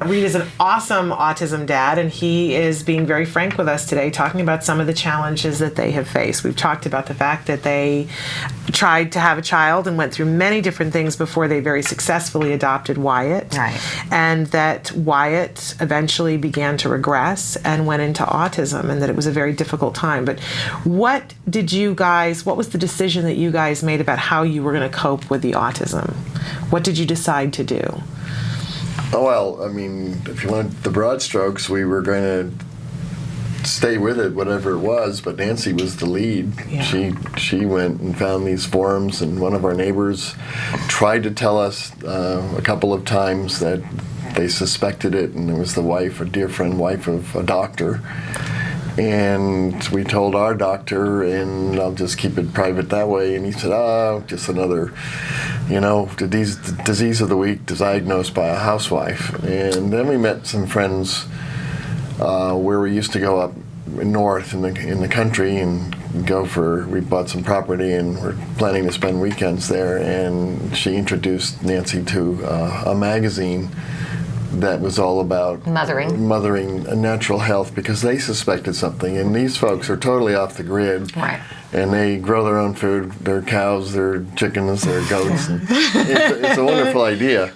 Reed is an awesome autism dad, and he is being very frank with us today, talking about some of the challenges that they have faced. We've talked about the fact that they tried to have a child and went through many different things before they very successfully adopted Wyatt. Right. And that Wyatt eventually began to regress and went into autism, and that it was a very difficult time. But what was the decision that you guys made about how you were going to cope with the autism? What did you decide to do? Well, I mean, if you want the broad strokes, we were going to stay with it, whatever it was, but Nancy was the lead. Yeah. She went and found these forums, and one of our neighbors tried to tell us a couple of times that they suspected it, and it was the wife, a dear friend, wife of a doctor. And we told our doctor, and I'll just keep it private that way, and he said, just another, disease of the week diagnosed by a housewife. And then we met some friends where we used to go up north in the country and we bought some property and we're planning to spend weekends there, and she introduced Nancy to a magazine that was all about mothering and natural health, because they suspected something, and these folks are totally off the grid. Right. And they grow their own food, their cows, their chickens, their goats. And it's a wonderful idea.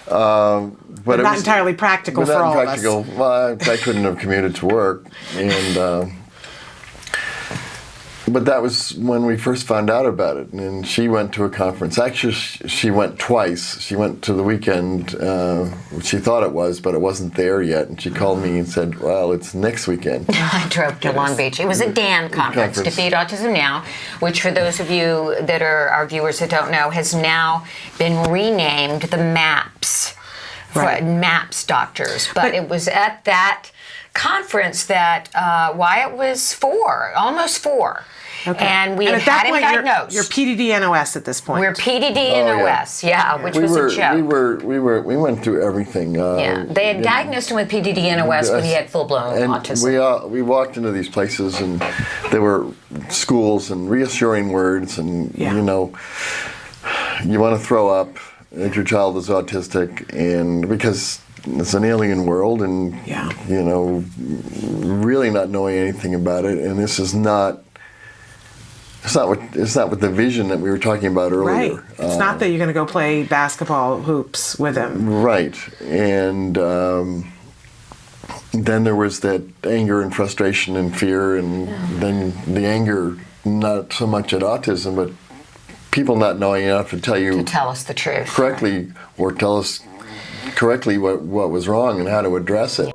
But not entirely practical for all of us. Well, I couldn't have commuted to work. And but that was when we first found out about it. And she went to a conference. Actually, she went twice. She went to the weekend, she thought it was, but it wasn't there yet. And she called me and said, well, it's next weekend. I drove to Long Beach. It was a DAN conference, Defeat Autism Now, which for those of you that are our viewers that don't know, has now been renamed the MAPS, Right. for MAPS doctors. But it was at that conference that Wyatt was almost four. Okay. And we had him diagnosed. You're PDD-NOS at this point. We're PDD-NOS, which was a joke. We went through everything. They had diagnosed him with PDD-NOS when he had full-blown autism. We walked into these places, and there were schools and reassuring words, and you want to throw up if your child is autistic, and because it's an alien world, and really not knowing anything about it, and this is not. It's not with the vision that we were talking about earlier. Right. It's not that you're going to go play basketball hoops with him. Right. And then there was that anger and frustration and fear, and then the anger, not so much at autism, but people not knowing enough to tell us the truth correctly, or tell us correctly what was wrong and how to address it.